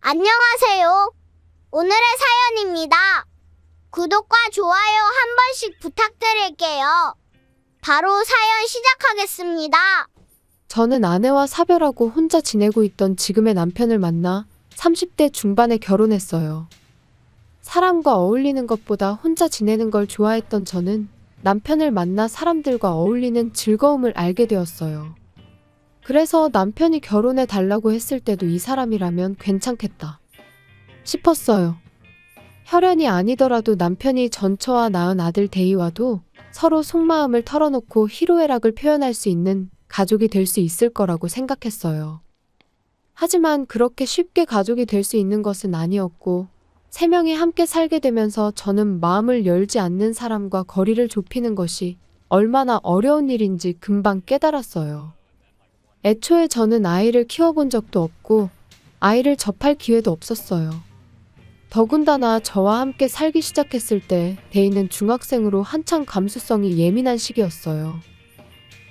안녕하세요. 오늘의 사연입니다. 구독과 좋아요 한 번씩 부탁드릴게요. 바로 사연 시작하겠습니다. 저는 아내와 사별하고 혼자 지내고 있던 지금의 남편을 만나 30대 중반에 결혼했어요. 사람과 어울리는 것보다 혼자 지내는 걸 좋아했던 저는 남편을 만나 사람들과 어울리는 즐거움을 알게 되었어요. 그래서 남편이 결혼해 달라고 했을 때도 이 사람이라면 괜찮겠다 싶었어요. 혈연이 아니더라도 남편이 전처와 낳은 아들 대희와도 서로 속마음을 털어놓고 희로애락을 표현할 수 있는 가족이 될 수 있을 거라고 생각했어요. 하지만 그렇게 쉽게 가족이 될 수 있는 것은 아니었고, 세 명이 함께 살게 되면서 저는 마음을 열지 않는 사람과 거리를 좁히는 것이 얼마나 어려운 일인지 금방 깨달았어요. 애초에 저는 아이를 키워본 적도 없고 아이를 접할 기회도 없었어요. 더군다나 저와 함께 살기 시작했을 때 대희는 중학생으로 한창 감수성이 예민한 시기였어요.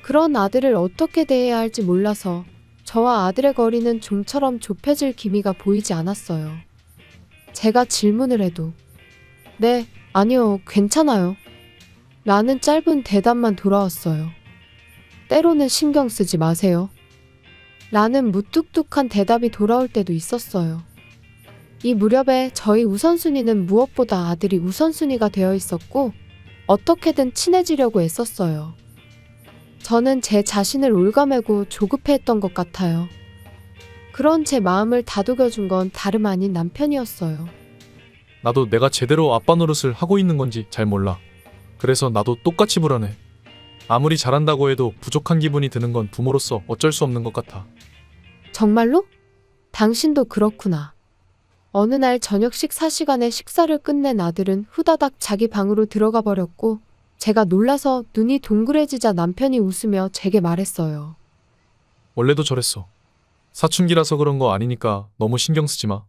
그런 아들을 어떻게 대해야 할지 몰라서 저와 아들의 거리는 좀처럼 좁혀질 기미가 보이지 않았어요. 제가 질문을 해도 네, 아니요, 괜찮아요 라는 짧은 대답만 돌아왔어요. 때로는 신경 쓰지 마세요 라는 무뚝뚝한 대답이 돌아올 때도 있었어요. 이 무렵에 저희 우선순위는 무엇보다 아들이 우선순위가 되어 있었고 어떻게든 친해지려고 애썼어요. 저는 제 자신을 올가매고 조급해했던 것 같아요. 그런 제 마음을 다독여준 건 다름 아닌 남편이었어요. 나도 내가 제대로 아빠 노릇을 하고 있는 건지 잘 몰라. 그래서 나도 똑같이 불안해. 아무리 잘한다고 해도 부족한 기분이 드는 건 부모로서 어쩔 수 없는 것 같아. 정말로? 당신도 그렇구나. 어느 날 저녁 식사 시간에 식사를 끝낸 아들은 후다닥 자기 방으로 들어가 버렸고 제가 놀라서 눈이 동그래지자 남편이 웃으며 제게 말했어요. 원래도 저랬어. 사춘기라서 그런 거 아니니까 너무 신경 쓰지 마.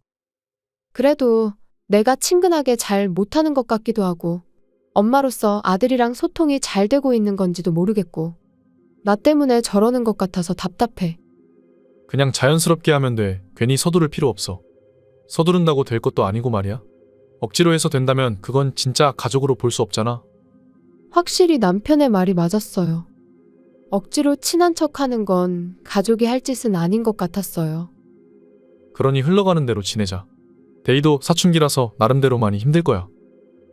그래도 내가 친근하게 잘 못하는 것 같기도 하고 엄마로서 아들이랑 소통이 잘 되고 있는 건지도 모르겠고 나 때문에 저러는 것 같아서 답답해. 그냥 자연스럽게 하면 돼. 괜히 서두를 필요 없어. 서두른다고 될 것도 아니고 말이야. 억지로 해서 된다면 그건 진짜 가족으로 볼 수 없잖아. 확실히 남편의 말이 맞았어요. 억지로 친한 척하는 건 가족이 할 짓은 아닌 것 같았어요. 그러니 흘러가는 대로 지내자. 데이도 사춘기라서 나름대로 많이 힘들 거야.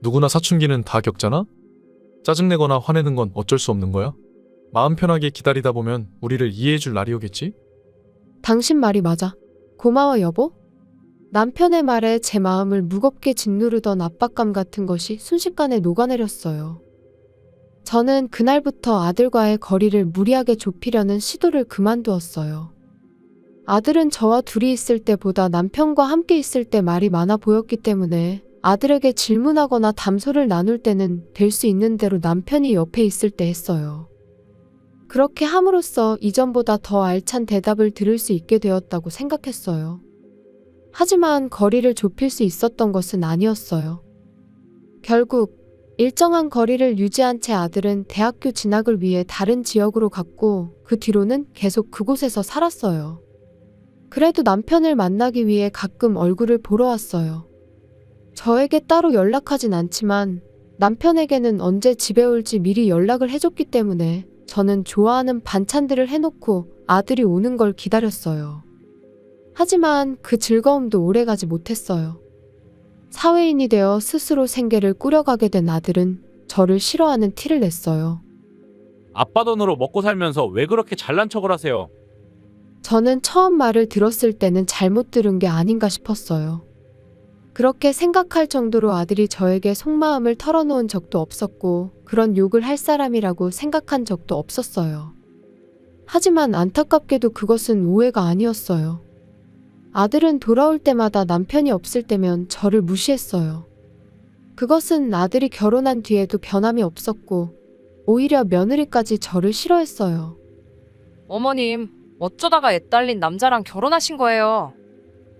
누구나 사춘기는 다 겪잖아? 짜증내거나 화내는 건 어쩔 수 없는 거야. 마음 편하게 기다리다 보면 우리를 이해해줄 날이 오겠지? 당신 말이 맞아. 고마워 여보. 남편의 말에 제 마음을 무겁게 짓누르던 압박감 같은 것이 순식간에 녹아내렸어요. 저는 그날부터 아들과의 거리를 무리하게 좁히려는 시도를 그만두었어요. 아들은 저와 둘이 있을 때보다 남편과 함께 있을 때 말이 많아 보였기 때문에 아들에게 질문하거나 담소를 나눌 때는 될 수 있는 대로 남편이 옆에 있을 때 했어요. 그렇게 함으로써 이전보다 더 알찬 대답을 들을 수 있게 되었다고 생각했어요. 하지만 거리를 좁힐 수 있었던 것은 아니었어요. 결국 일정한 거리를 유지한 채 아들은 대학교 진학을 위해 다른 지역으로 갔고 그 뒤로는 계속 그곳에서 살았어요. 그래도 남편을 만나기 위해 가끔 얼굴을 보러 왔어요. 저에게 따로 연락하진 않지만 남편에게는 언제 집에 올지 미리 연락을 해줬기 때문에 저는 좋아하는 반찬들을 해놓고 아들이 오는 걸 기다렸어요. 하지만 그 즐거움도 오래가지 못했어요. 사회인이 되어 스스로 생계를 꾸려가게 된 아들은 저를 싫어하는 티를 냈어요. 아빠 돈으로 먹고 살면서 왜 그렇게 잘난 척을 하세요? 저는 처음 말을 들었을 때는 잘못 들은 게 아닌가 싶었어요. 그렇게 생각할 정도로 아들이 저에게 속마음을 털어놓은 적도 없었고 그런 욕을 할 사람이라고 생각한 적도 없었어요. 하지만 안타깝게도 그것은 오해가 아니었어요. 아들은 돌아올 때마다 남편이 없을 때면 저를 무시했어요. 그것은 아들이 결혼한 뒤에도 변함이 없었고 오히려 며느리까지 저를 싫어했어요. 어머님, 어쩌다가 애 딸린 남자랑 결혼하신 거예요?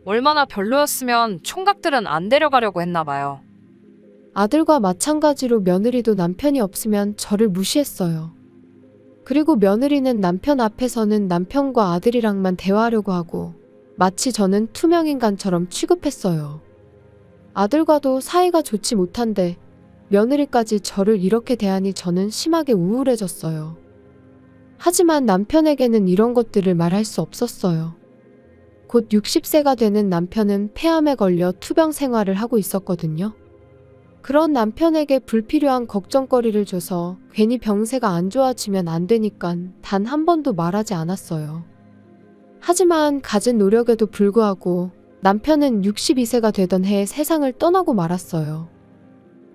얼마나 별로였으면 총각들은 안 데려가려고 했나 봐요. 아들과 마찬가지로 며느리도 남편이 없으면 저를 무시했어요. 그리고 며느리는 남편 앞에서는 남편과 아들이랑만 대화하려고 하고 마치 저는 투명인간처럼 취급했어요. 아들과도 사이가 좋지 못한데 며느리까지 저를 이렇게 대하니 저는 심하게 우울해졌어요. 하지만 남편에게는 이런 것들을 말할 수 없었어요. 곧 60세가 되는 남편은 폐암에 걸려 투병 생활을 하고 있었거든요. 그런 남편에게 불필요한 걱정거리를 줘서 괜히 병세가 안 좋아지면 안 되니까 단 한 번도 말하지 않았어요. 하지만 가진 노력에도 불구하고 남편은 62세가 되던 해에 세상을 떠나고 말았어요.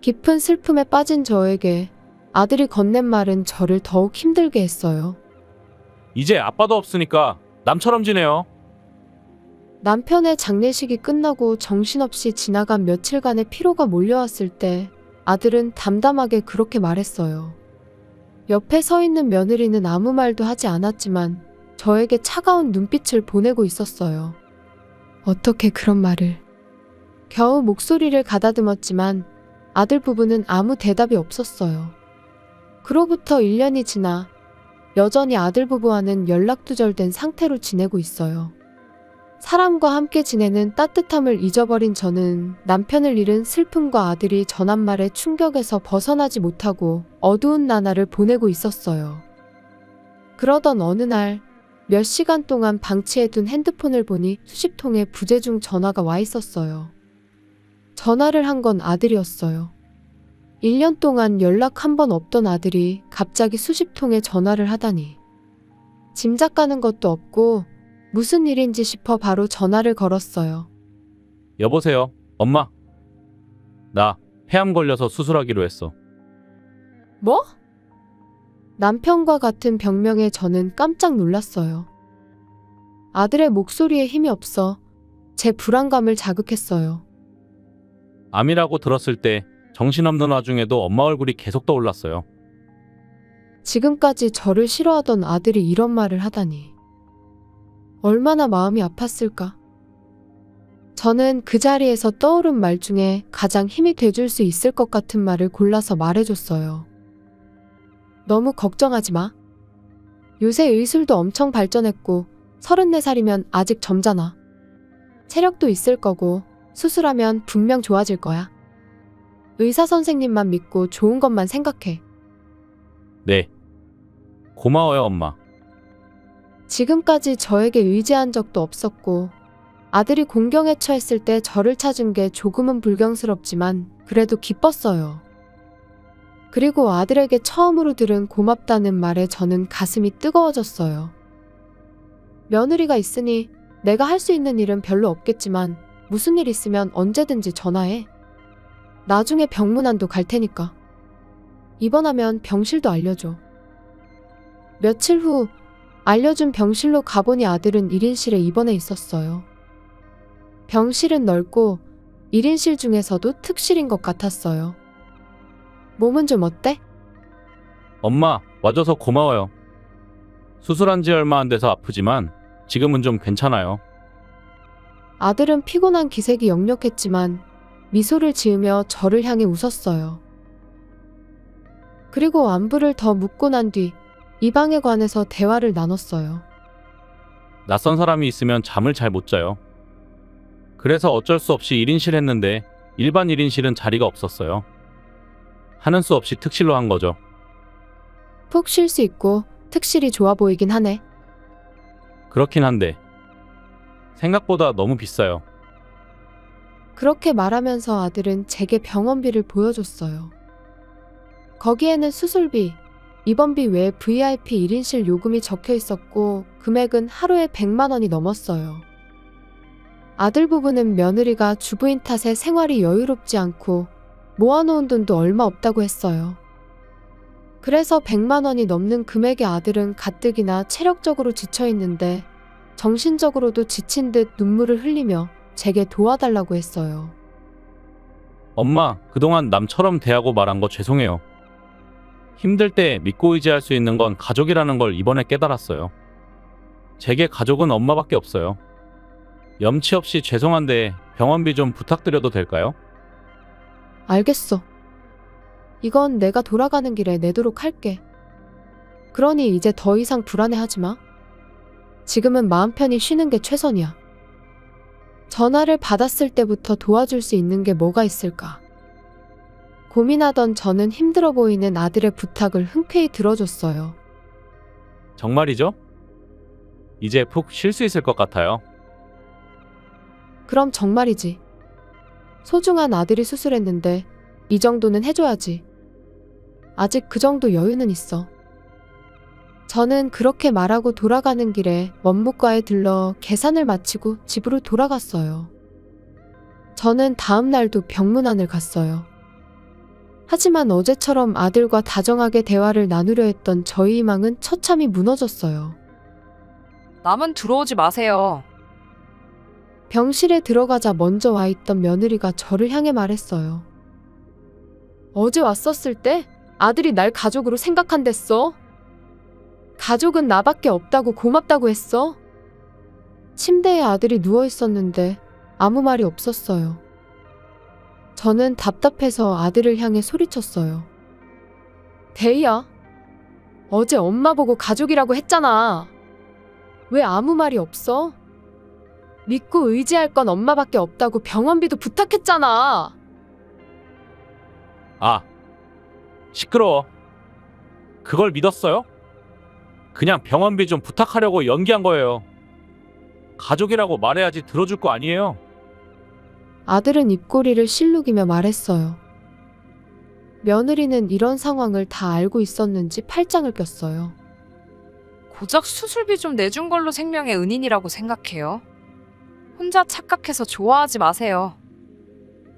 깊은 슬픔에 빠진 저에게 아들이 건넨 말은 저를 더욱 힘들게 했어요. 이제 아빠도 없으니까 남처럼 지내요. 남편의 장례식이 끝나고 정신없이 지나간 며칠간의 피로가 몰려왔을 때 아들은 담담하게 그렇게 말했어요. 옆에 서 있는 며느리는 아무 말도 하지 않았지만 저에게 차가운 눈빛을 보내고 있었어요. 어떻게 그런 말을. 겨우 목소리를 가다듬었지만 아들 부부는 아무 대답이 없었어요. 그로부터 1년이 지나 여전히 아들 부부와는 연락두절된 상태로 지내고 있어요. 사람과 함께 지내는 따뜻함을 잊어버린 저는 남편을 잃은 슬픔과 아들이 전한 말의 충격에서 벗어나지 못하고 어두운 나날을 보내고 있었어요. 그러던 어느 날 몇 시간 동안 방치해둔 핸드폰을 보니 수십 통의 부재중 전화가 와 있었어요. 전화를 한 건 아들이었어요. 1년 동안 연락 한 번 없던 아들이 갑자기 수십 통의 전화를 하다니. 짐작 가는 것도 없고 무슨 일인지 싶어 바로 전화를 걸었어요. 여보세요, 엄마. 나 폐암 걸려서 수술하기로 했어. 뭐? 남편과 같은 병명에 저는 깜짝 놀랐어요. 아들의 목소리에 힘이 없어 제 불안감을 자극했어요. 암이라고 들었을 때 정신없는 와중에도 엄마 얼굴이 계속 떠올랐어요. 지금까지 저를 싫어하던 아들이 이런 말을 하다니. 얼마나 마음이 아팠을까? 저는 그 자리에서 떠오른 말 중에 가장 힘이 돼줄 수 있을 것 같은 말을 골라서 말해줬어요. 너무 걱정하지 마. 요새 의술도 엄청 발전했고 34살이면 아직 젊잖아. 체력도 있을 거고 수술하면 분명 좋아질 거야. 의사 선생님만 믿고 좋은 것만 생각해. 네. 고마워요, 엄마. 지금까지 저에게 의지한 적도 없었고 아들이 공경에 처했을 때 저를 찾은 게 조금은 불경스럽지만 그래도 기뻤어요. 그리고 아들에게 처음으로 들은 고맙다는 말에 저는 가슴이 뜨거워졌어요. 며느리가 있으니 내가 할 수 있는 일은 별로 없겠지만 무슨 일 있으면 언제든지 전화해. 나중에 병문안도 갈 테니까. 입원하면 병실도 알려줘. 며칠 후 알려준 병실로 가보니 아들은 1인실에 입원해 있었어요. 병실은 넓고 1인실 중에서도 특실인 것 같았어요. 몸은 좀 어때? 엄마, 와줘서 고마워요. 수술한 지 얼마 안 돼서 아프지만 지금은 좀 괜찮아요. 아들은 피곤한 기색이 역력했지만 미소를 지으며 저를 향해 웃었어요. 그리고 안부를 더 묻고 난 뒤 이 방에 관해서 대화를 나눴어요. 낯선 사람이 있으면 잠을 잘 못 자요. 그래서 어쩔 수 없이 1인실 했는데 일반 1인실은 자리가 없었어요. 하는 수 없이 특실로 한 거죠. 푹 쉴 수 있고 특실이 좋아 보이긴 하네. 그렇긴 한데 생각보다 너무 비싸요. 그렇게 말하면서 아들은 제게 병원비를 보여줬어요. 거기에는 수술비, 입원비 외에 VIP 1인실 요금이 적혀 있었고 금액은 하루에 100만 원이 넘었어요. 아들 부부는 며느리가 주부인 탓에 생활이 여유롭지 않고 모아놓은 돈도 얼마 없다고 했어요. 그래서 100만 원이 넘는 금액의 아들은 가뜩이나 체력적으로 지쳐있는데 정신적으로도 지친 듯 눈물을 흘리며 제게 도와달라고 했어요. 엄마, 그동안 남처럼 대하고 말한 거 죄송해요. 힘들 때 믿고 의지할 수 있는 건 가족이라는 걸 이번에 깨달았어요. 제게 가족은 엄마밖에 없어요. 염치 없이 죄송한데 병원비 좀 부탁드려도 될까요? 알겠어. 이건 내가 돌아가는 길에 내도록 할게. 그러니 이제 더 이상 불안해하지 마. 지금은 마음 편히 쉬는 게 최선이야. 전화를 받았을 때부터 도와줄 수 있는 게 뭐가 있을까? 고민하던 저는 힘들어 보이는 아들의 부탁을 흔쾌히 들어줬어요. 정말이죠? 이제 푹 쉴 수 있을 것 같아요. 그럼 정말이지. 소중한 아들이 수술했는데 이 정도는 해줘야지. 아직 그 정도 여유는 있어. 저는 그렇게 말하고 돌아가는 길에 원무과에 들러 계산을 마치고 집으로 돌아갔어요. 저는 다음 날도 병문안을 갔어요. 하지만 어제처럼 아들과 다정하게 대화를 나누려 했던 저희 희망은 처참히 무너졌어요. 남은 들어오지 마세요. 병실에 들어가자 먼저 와 있던 며느리가 저를 향해 말했어요. 어제 왔었을 때 아들이 날 가족으로 생각한댔어. 가족은 나밖에 없다고 고맙다고 했어. 침대에 아들이 누워 있었는데 아무 말이 없었어요. 저는 답답해서 아들을 향해 소리쳤어요. 대희야, 어제 엄마 보고 가족이라고 했잖아. 왜 아무 말이 없어? 믿고 의지할 건 엄마밖에 없다고 병원비도 부탁했잖아. 아, 시끄러워. 그걸 믿었어요? 그냥 병원비 좀 부탁하려고 연기한 거예요. 가족이라고 말해야지 들어줄 거 아니에요. 아들은 입꼬리를 실룩이며 말했어요. 며느리는 이런 상황을 다 알고 있었는지 팔짱을 꼈어요. 고작 수술비 좀 내준 걸로 생명의 은인이라고 생각해요. 혼자 착각해서 좋아하지 마세요.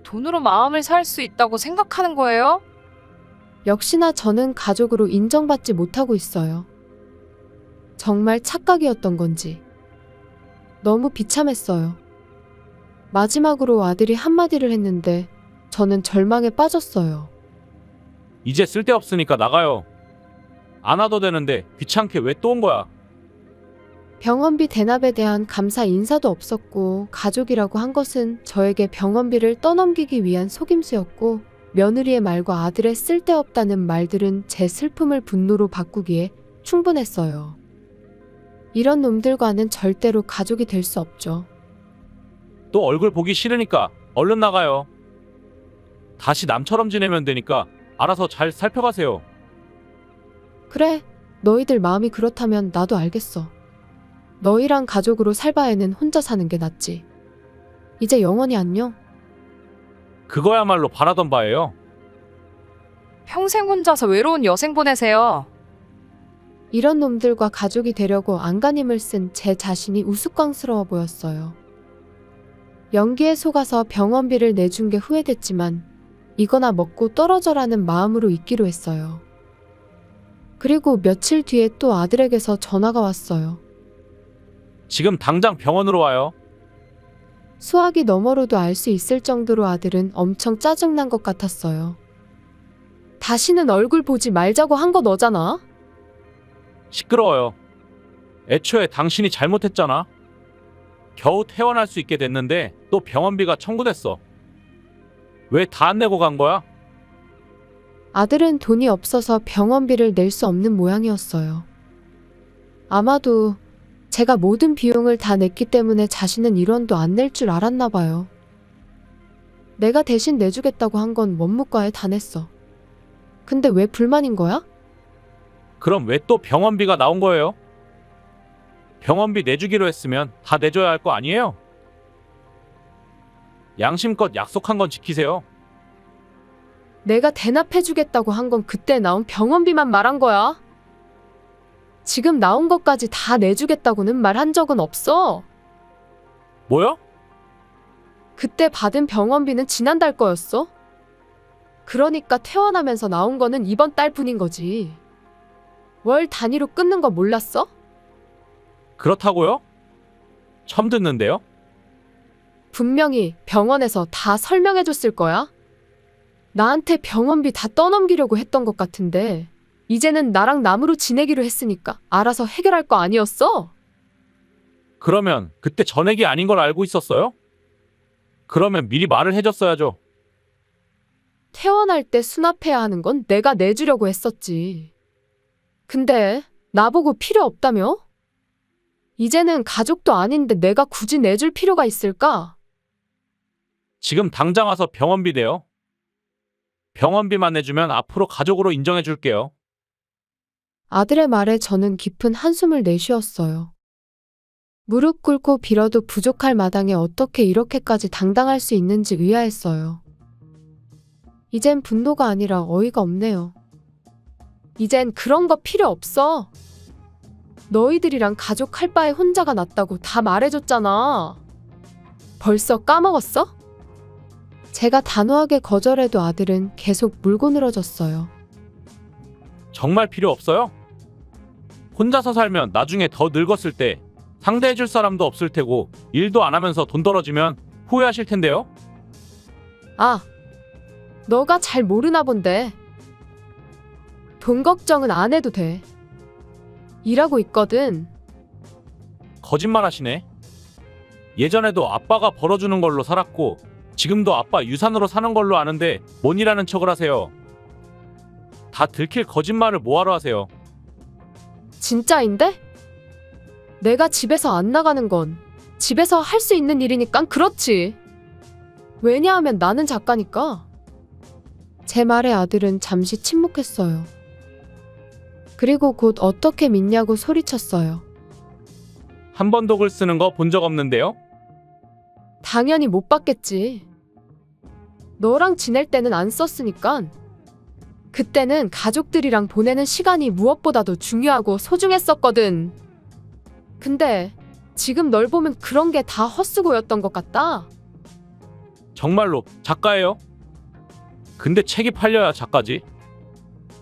돈으로 마음을 살 수 있다고 생각하는 거예요? 역시나 저는 가족으로 인정받지 못하고 있어요. 정말 착각이었던 건지. 너무 비참했어요. 마지막으로 아들이 한마디를 했는데 저는 절망에 빠졌어요. 이제 쓸데없으니까 나가요. 안 와도 되는데 귀찮게 왜 또 온 거야? 병원비 대납에 대한 감사 인사도 없었고 가족이라고 한 것은 저에게 병원비를 떠넘기기 위한 속임수였고 며느리의 말과 아들의 쓸데없다는 말들은 제 슬픔을 분노로 바꾸기에 충분했어요. 이런 놈들과는 절대로 가족이 될 수 없죠. 또 얼굴 보기 싫으니까 얼른 나가요. 다시 남처럼 지내면 되니까 알아서 잘 살펴가세요. 그래, 너희들 마음이 그렇다면 나도 알겠어. 너희랑 가족으로 살 바에는 혼자 사는 게 낫지. 이제 영원히 안녕. 그거야말로 바라던 바예요. 평생 혼자서 외로운 여생 보내세요. 이런 놈들과 가족이 되려고 안간힘을 쓴 제 자신이 우스꽝스러워 보였어요. 연기에 속아서 병원비를 내준 게 후회됐지만 이거나 먹고 떨어져라는 마음으로 있기로 했어요. 그리고 며칠 뒤에 또 아들에게서 전화가 왔어요. 지금 당장 병원으로 와요. 수화기 너머로도 알 수 있을 정도로 아들은 엄청 짜증난 것 같았어요. 다시는 얼굴 보지 말자고 한 거 너잖아? 시끄러워요. 애초에 당신이 잘못했잖아. 겨우 퇴원할 수 있게 됐는데 또 병원비가 청구됐어. 왜 다 안 내고 간 거야? 아들은 돈이 없어서 병원비를 낼 수 없는 모양이었어요. 아마도 제가 모든 비용을 다 냈기 때문에 자신은 1원도 안 낼 줄 알았나 봐요. 내가 대신 내주겠다고 한 건 원무과에 다 냈어. 근데 왜 불만인 거야? 그럼 왜 또 병원비가 나온 거예요? 병원비 내주기로 했으면 다 내줘야 할 거 아니에요? 양심껏 약속한 건 지키세요. 내가 대납해주겠다고 한 건 그때 나온 병원비만 말한 거야. 지금 나온 것까지 다 내주겠다고는 말한 적은 없어. 뭐요? 그때 받은 병원비는 지난달 거였어. 그러니까 퇴원하면서 나온 거는 이번 달뿐인 거지. 월 단위로 끊는 거 몰랐어? 그렇다고요? 처음 듣는데요? 분명히 병원에서 다 설명해줬을 거야. 나한테 병원비 다 떠넘기려고 했던 것 같은데 이제는 나랑 남으로 지내기로 했으니까 알아서 해결할 거 아니었어? 그러면 그때 전액이 아닌 걸 알고 있었어요? 그러면 미리 말을 해줬어야죠. 퇴원할 때 수납해야 하는 건 내가 내주려고 했었지. 근데 나보고 필요 없다며? 이제는 가족도 아닌데 내가 굳이 내줄 필요가 있을까? 지금 당장 와서 병원비 내요. 병원비만 내주면 앞으로 가족으로 인정해 줄게요. 아들의 말에 저는 깊은 한숨을 내쉬었어요. 무릎 꿇고 빌어도 부족할 마당에 어떻게 이렇게까지 당당할 수 있는지 의아했어요. 이젠 분노가 아니라 어이가 없네요. 이젠 그런 거 필요 없어. 너희들이랑 가족할 바에 혼자가 낫다고 다 말해줬잖아. 벌써 까먹었어? 제가 단호하게 거절해도 아들은 계속 물고 늘어졌어요. 정말 필요 없어요? 혼자서 살면 나중에 더 늙었을 때 상대해줄 사람도 없을 테고 일도 안 하면서 돈 떨어지면 후회하실 텐데요? 아, 너가 잘 모르나 본데. 돈 걱정은 안 해도 돼. 일하고 있거든. 거짓말 하시네. 예전에도 아빠가 벌어주는 걸로 살았고 지금도 아빠 유산으로 사는 걸로 아는데 뭔 일하는 척을 하세요. 다 들킬 거짓말을 뭐하러 하세요. 진짜인데? 내가 집에서 안 나가는 건 집에서 할 수 있는 일이니까 그렇지. 왜냐하면 나는 작가니까. 제 말에 아들은 잠시 침묵했어요. 그리고 곧 어떻게 믿냐고 소리쳤어요. 한 번도 글 쓰는 거 본 적 없는데요? 당연히 못 받겠지. 너랑 지낼 때는 안 썼으니까. 그때는 가족들이랑 보내는 시간이 무엇보다도 중요하고 소중했었거든. 근데 지금 널 보면 그런 게 다 헛수고였던 것 같다. 정말로 작가예요? 근데 책이 팔려야 작가지.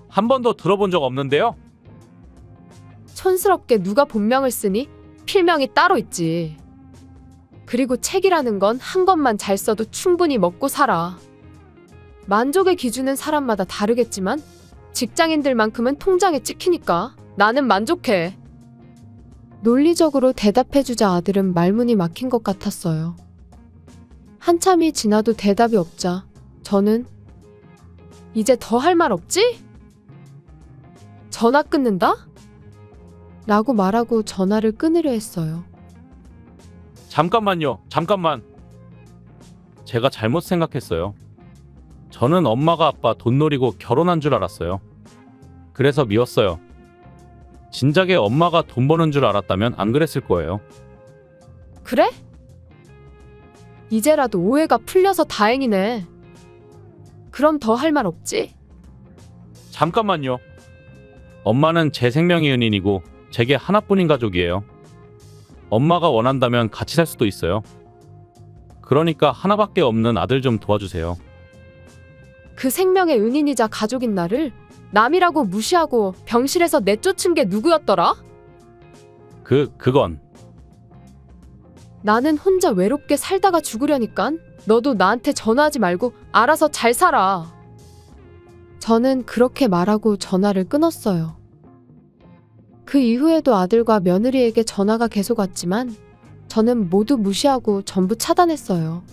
한 번도 들어본 적 없는데요? 촌스럽게 누가 본명을 쓰니? 필명이 따로 있지. 그리고 책이라는 건 한 권만 잘 써도 충분히 먹고 살아. 만족의 기준은 사람마다 다르겠지만 직장인들만큼은 통장에 찍히니까 나는 만족해. 논리적으로 대답해주자 아들은 말문이 막힌 것 같았어요. 한참이 지나도 대답이 없자 저는 이제 더 할 말 없지? 전화 끊는다? 라고 말하고 전화를 끊으려 했어요. 잠깐만요. 잠깐만. 제가 잘못 생각했어요. 저는 엄마가 아빠 돈 노리고 결혼한 줄 알았어요. 그래서 미웠어요. 진작에 엄마가 돈 버는 줄 알았다면 안 그랬을 거예요. 그래? 이제라도 오해가 풀려서 다행이네. 그럼 더 할 말 없지? 잠깐만요. 엄마는 제 생명의 은인이고 제게 하나뿐인 가족이에요. 엄마가 원한다면 같이 살 수도 있어요. 그러니까 하나밖에 없는 아들 좀 도와주세요. 그 생명의 은인이자 가족인 나를 남이라고 무시하고 병실에서 내쫓은 게 누구였더라? 그건 나는 혼자 외롭게 살다가 죽으려니깐 너도 나한테 전화하지 말고 알아서 잘 살아. 저는 그렇게 말하고 전화를 끊었어요. 그 이후에도 아들과 며느리에게 전화가 계속 왔지만 저는 모두 무시하고 전부 차단했어요.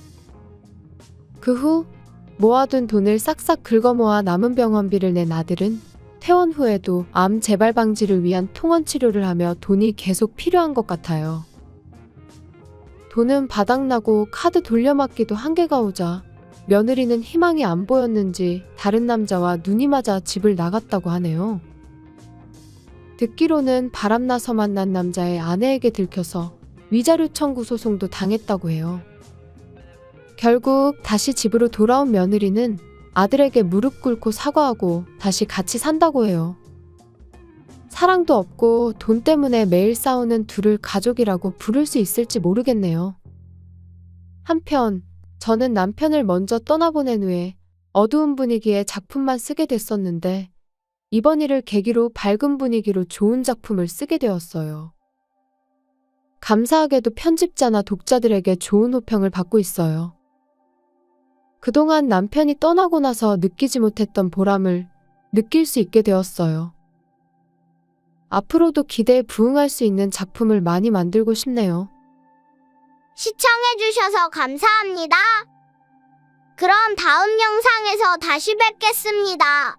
그 후 모아둔 돈을 싹싹 긁어모아 남은 병원비를 낸 아들은 퇴원 후에도 암 재발 방지를 위한 통원 치료를 하며 돈이 계속 필요한 것 같아요. 돈은 바닥나고 카드 돌려막기도 한계가 오자 며느리는 희망이 안 보였는지 다른 남자와 눈이 맞아 집을 나갔다고 하네요. 듣기로는 바람나서 만난 남자의 아내에게 들켜서 위자료 청구 소송도 당했다고 해요. 결국 다시 집으로 돌아온 며느리는 아들에게 무릎 꿇고 사과하고 다시 같이 산다고 해요. 사랑도 없고 돈 때문에 매일 싸우는 둘을 가족이라고 부를 수 있을지 모르겠네요. 한편 저는 남편을 먼저 떠나보낸 후에 어두운 분위기의 작품만 쓰게 됐었는데 이번 일을 계기로 밝은 분위기로 좋은 작품을 쓰게 되었어요. 감사하게도 편집자나 독자들에게 좋은 호평을 받고 있어요. 그동안 남편이 떠나고 나서 느끼지 못했던 보람을 느낄 수 있게 되었어요. 앞으로도 기대에 부응할 수 있는 작품을 많이 만들고 싶네요. 시청해주셔서 감사합니다. 그럼 다음 영상에서 다시 뵙겠습니다.